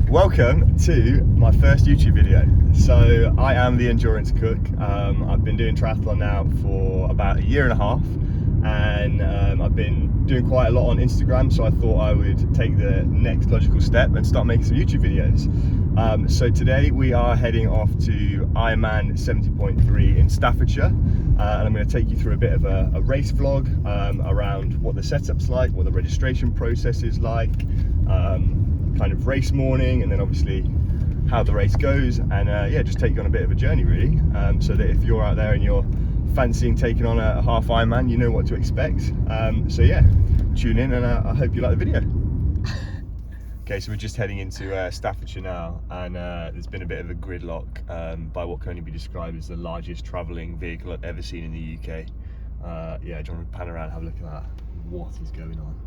Welcome to my first YouTube video. So I am the Endurance Cook. I've been doing triathlon now for about 1.5 years, and I've been doing quite a lot on Instagram, so I thought I would take the next logical step and start making some YouTube videos. So today we are heading off to Ironman 70.3 in Staffordshire, and I'm going to take you through a bit of a race vlog around what the setup's like, what the registration process is like, kind of race morning, and then obviously how the race goes, and yeah, just take you on a bit of a journey really, so that if you're out there and you're fancying taking on a half Ironman, you know what to expect. So yeah, tune in, and I hope you like the video. Okay, so we're just heading into Staffordshire now, and there's been a bit of a gridlock by what can only be described as the largest travelling vehicle I've ever seen in the UK. Yeah, do you want to pan around and have a look at that? What is going on?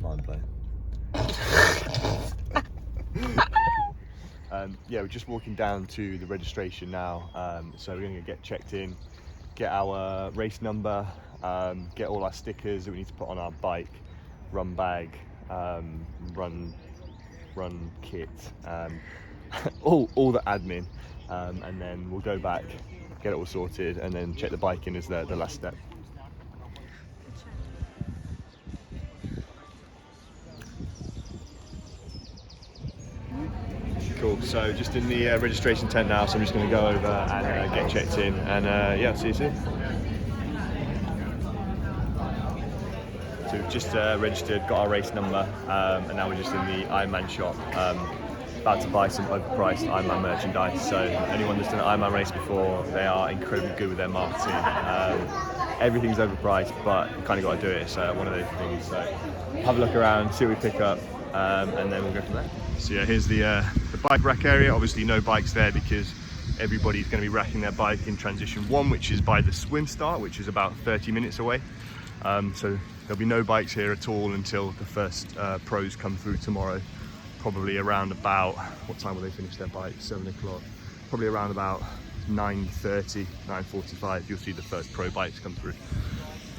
Mind blown. Yeah, we're just walking down to the registration now, so we're going to get checked in, get our race number, get all our stickers that we need to put on our bike, run bag, run kit, all the admin, and then we'll go back, get it all sorted, and then check the bike in as the last step. Cool, so just in the registration tent now, so I'm just going to go over and get checked in, and yeah, I'll see you soon. So we've just registered, got our race number, and now we're just in the Ironman shop, about to buy some overpriced Ironman merchandise. So anyone that's done an Ironman race before, they are incredibly good with their marketing. Everything's overpriced, but you kind of got to do it. It's one of those things. So have a look around, see what we pick up, and then we'll go from there. So yeah, here's the bike rack area. Obviously no bikes there because everybody's going to be racking their bike in transition 1, which is by the swim start, which is about 30 minutes away. So there'll be no bikes here at all until the first pros come through tomorrow, probably around about, what time will they finish their bike? 7 o'clock, probably around about 9:30, 9:45, you'll see the first pro bikes come through.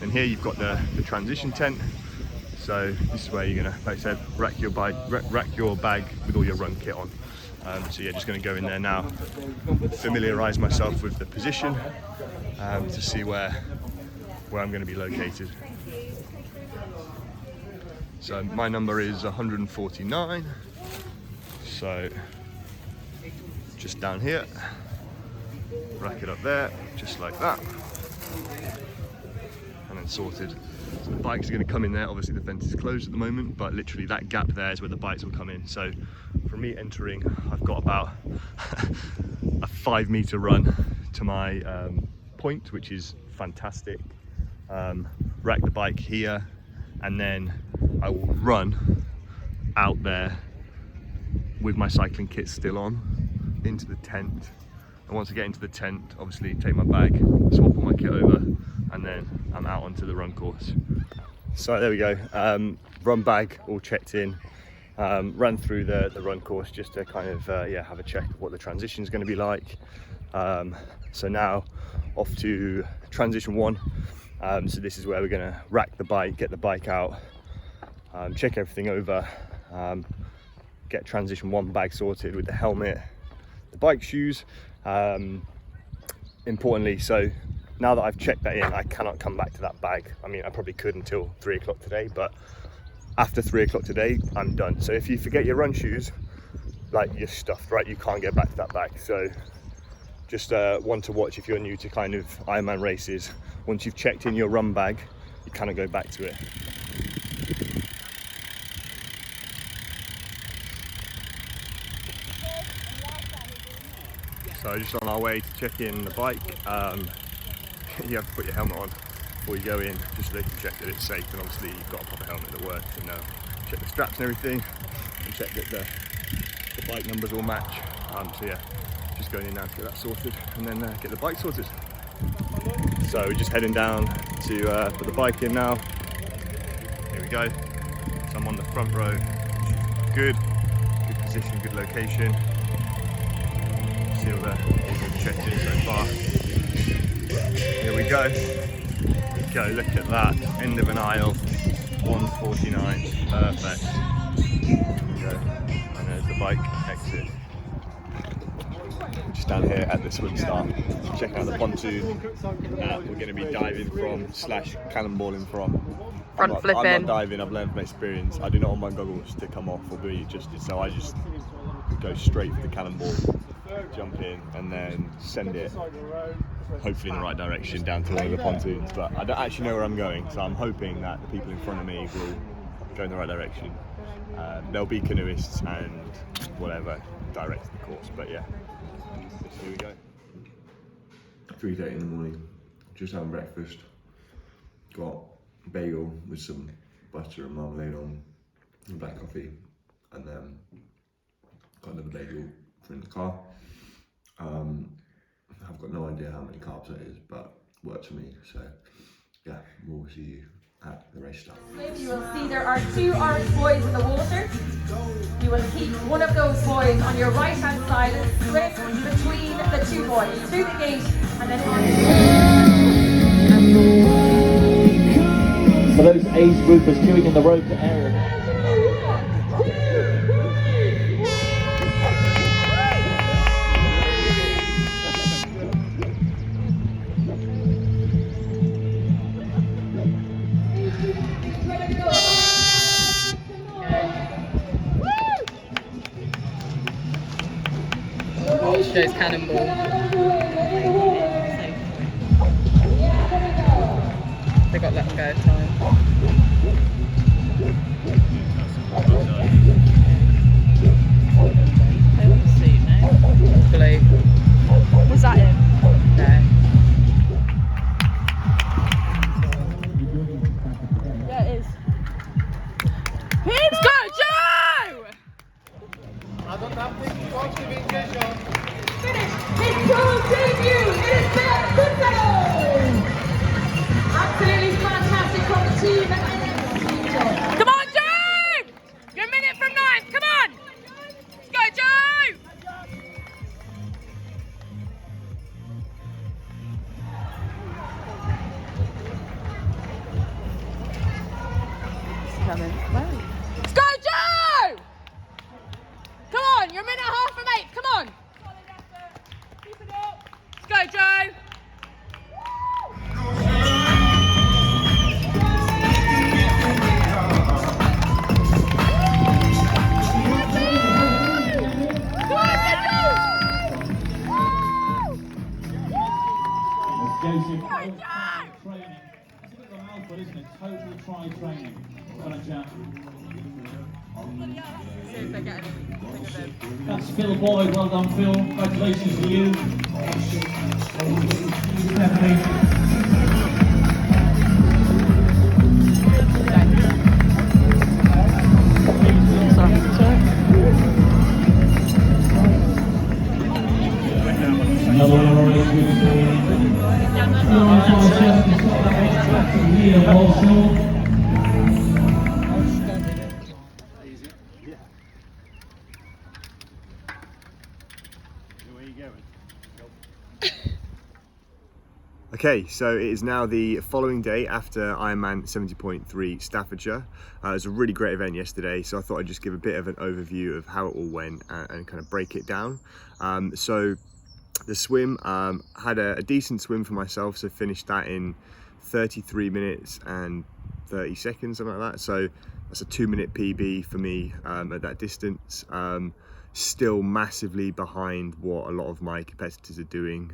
And here you've got the transition tent. So this is where you're gonna, like I said, rack your bag with all your run kit on. So yeah, just gonna go in there now, familiarise myself with the position, to see where I'm gonna be located. So my number is 149. So just down here, rack it up there, just like that, and then sorted. So the bikes are going to come in there. Obviously the fence is closed at the moment, but literally that gap there is where the bikes will come in. So for me entering, I've got about a 5 meter run to my point, which is fantastic. Rack the bike here, and then I will run out there with my cycling kit still on into the tent. And once I get into the tent, obviously take my bag, swap all my kit over, and then I'm out onto the run course. So there we go, run bag all checked in, ran through the run course just to kind of yeah, have a check of what the transition is going to be like. So now off to transition 1. So this is where we're going to rack the bike, get the bike out, check everything over, get transition 1 bag sorted with the helmet, the bike shoes, importantly. So now that I've checked that in, I cannot come back to that bag. I mean, I probably could until 3 o'clock today, but after 3 o'clock today, I'm done. So if you forget your run shoes, like, you're stuffed, right? You can't get back to that bag. So just one to watch if you're new to kind of Ironman races. Once you've checked in your run bag, you cannot go back to it. So just on our way to check in the bike, you have to put your helmet on before you go in, just so they can check that it's safe, and obviously you've got a proper helmet that works, and check the straps and everything, and check that the bike numbers all match. So yeah, just going in now to get that sorted, and then get the bike sorted. So we're just heading down to put the bike in now. Here we go. So I'm on the front row, which is good position, good location. See all the interesting so far. Here we go. Look at that, end of an aisle, 1:49, perfect. There we go, and there's the bike exit. Just down here at the swim start, checking out the pontoon that we're going to be diving from / cannonballing from. Front flipping. I'm not diving, I've learned from experience. I do not want my goggles to come off or do it justice, so I just go straight for the cannonball, jump in and then send it, hopefully in the right direction, down to one of the pontoons. But I don't actually know where I'm going, so I'm hoping that the people in front of me will go in the right direction. There'll be canoeists and whatever direct the course, but yeah, here we go. 3:30 in the morning, just having breakfast. Got a bagel with some butter and marmalade on, and black coffee, and then got another bagel for in the car. I've got no idea how many carbs that is, but works for me. So yeah, we'll see you at the race start. You will see there are 2 orange buoys in the water. You will keep one of those buoys on your right hand side and swim between the 2 buoys through the gate and then For those age groupers queuing in the road to area. Joe's cannonball. They got let them go of time. They want the suit now. Blue. Was that him? No. Yeah, it is. Let's go, Joe! His pro debut, it is Beatrice! Absolutely fantastic from the team. Come on, Joe! You're a minute from 9th, come on! Let's go, Joe! Coming. Let's go, Joe! Come on, you're a minute and a half from 8th, come on! Let's go, Joe! Training. It's a bit of a mouthful, isn't it? Total try training. Well, chap. See if they get anything of him. That's Phil Boyd. Well done, Phil. Congratulations to you. Another Okay, so it is now the following day after Ironman 70.3 Staffordshire. It was a really great event yesterday, so I thought I'd just give a bit of an overview of how it all went and kind of break it down. So the swim, had a decent swim for myself, so finished that in 33 minutes and 30 seconds, something like that. So that's a 2-minute PB for me at that distance. Still massively behind what a lot of my competitors are doing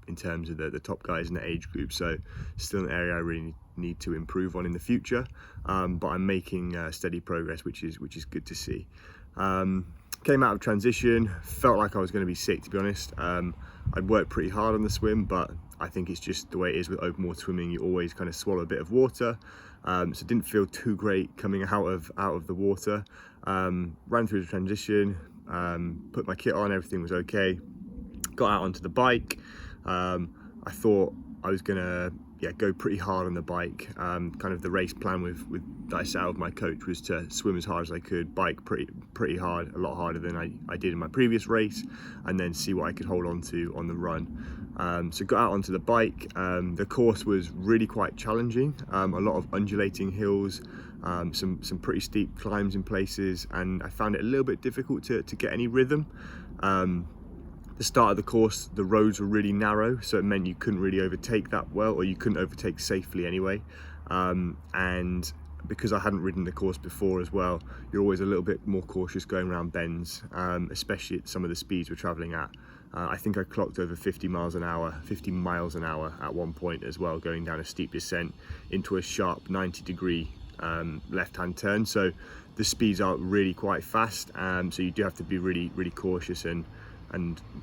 in terms of the top guys in the age group, so still an area I really need to improve on in the future, but I'm making steady progress, which is good to see. Came out of transition, felt like I was going to be sick, to be honest. I'd worked pretty hard on the swim, but I think it's just the way it is with open water swimming. You always kind of swallow a bit of water, so it didn't feel too great coming out of the water. Ran through the transition, put my kit on, everything was okay. Got out onto the bike. I thought I was gonna yeah, go pretty hard on the bike. Kind of the race plan that I set out with my coach was to swim as hard as I could, bike pretty hard, a lot harder than I did in my previous race, and then see what I could hold on to on the run. So got out onto the bike. The course was really quite challenging, a lot of undulating hills, some pretty steep climbs in places, and I found it a little bit difficult to get any rhythm. The start of the course, the roads were really narrow, so it meant you couldn't really overtake that well, or you couldn't overtake safely anyway. And because I hadn't ridden the course before as well, you're always a little bit more cautious going around bends, especially at some of the speeds we're traveling at. I think I clocked over 50 miles an hour at one point as well, going down a steep descent into a sharp 90-degree left-hand turn. So the speeds are really quite fast, so you do have to be really cautious and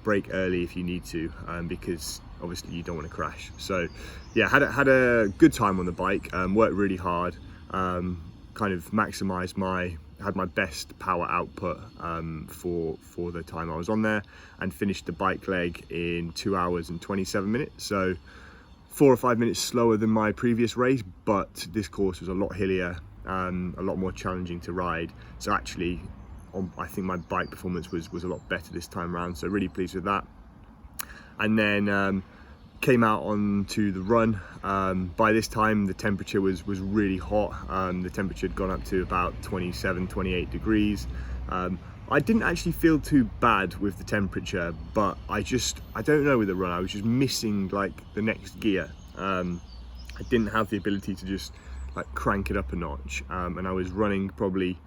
brake early if you need to, because obviously you don't want to crash. So yeah, had a good time on the bike, worked really hard, kind of maximized had my best power output for the time I was on there, and finished the bike leg in 2 hours and 27 minutes. So 4 or 5 minutes slower than my previous race, but this course was a lot hillier, a lot more challenging to ride. So actually, I think my bike performance was a lot better this time around, so really pleased with that. And then came out onto the run. By this time the temperature was really hot. The temperature had gone up to about 27-28 degrees. I didn't actually feel too bad with the temperature, but I don't know, with the run I was just missing like the next gear. I didn't have the ability to just like crank it up a notch, and I was running probably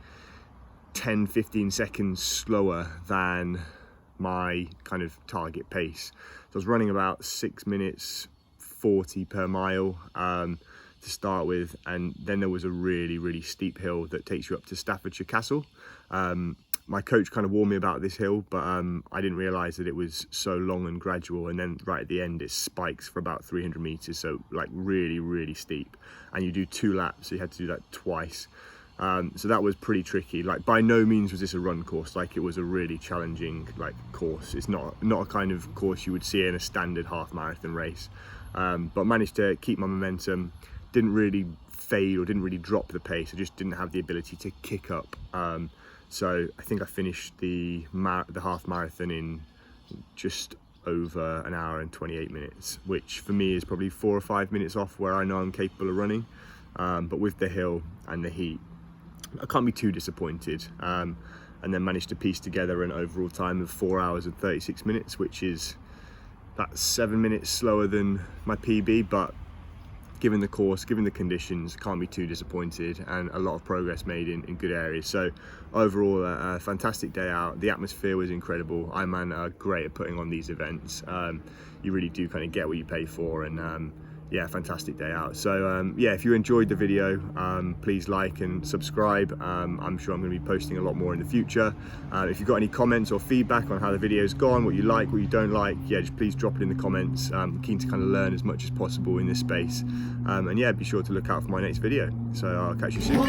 10-15 seconds slower than my kind of target pace. So I was running about 6 minutes 40 per mile to start with, and then there was a really steep hill that takes you up to Staffordshire Castle. My coach kind of warned me about this hill, but I didn't realise that it was so long and gradual, and then right at the end it spikes for about 300 meters, so like really steep, and you do 2 laps, so you had to do that twice. So that was pretty tricky. Like, by no means was this a run course, like it was a really challenging like course. It's not a kind of course you would see in a standard half marathon race, but managed to keep my momentum, didn't really fade or didn't really drop the pace. I just didn't have the ability to kick up. So I think I finished the half marathon in just over an hour and 28 minutes, which for me is probably 4 or 5 minutes off where I know I'm capable of running. But with the hill and the heat, I can't be too disappointed, and then managed to piece together an overall time of 4 hours and 36 minutes, which is about 7 minutes slower than my PB, but given the course, given the conditions, can't be too disappointed, and a lot of progress made in good areas. So overall, a fantastic day out. The atmosphere was incredible. Ironman are great at putting on these events. You really do kind of get what you pay for, and yeah, fantastic day out. So yeah, if you enjoyed the video, please like and subscribe. I'm sure I'm going to be posting a lot more in the future. If you've got any comments or feedback on how the video's gone, what you like, what you don't like, yeah, just please drop it in the comments. I'm keen to kind of learn as much as possible in this space, and yeah, be sure to look out for my next video. So I'll catch you soon.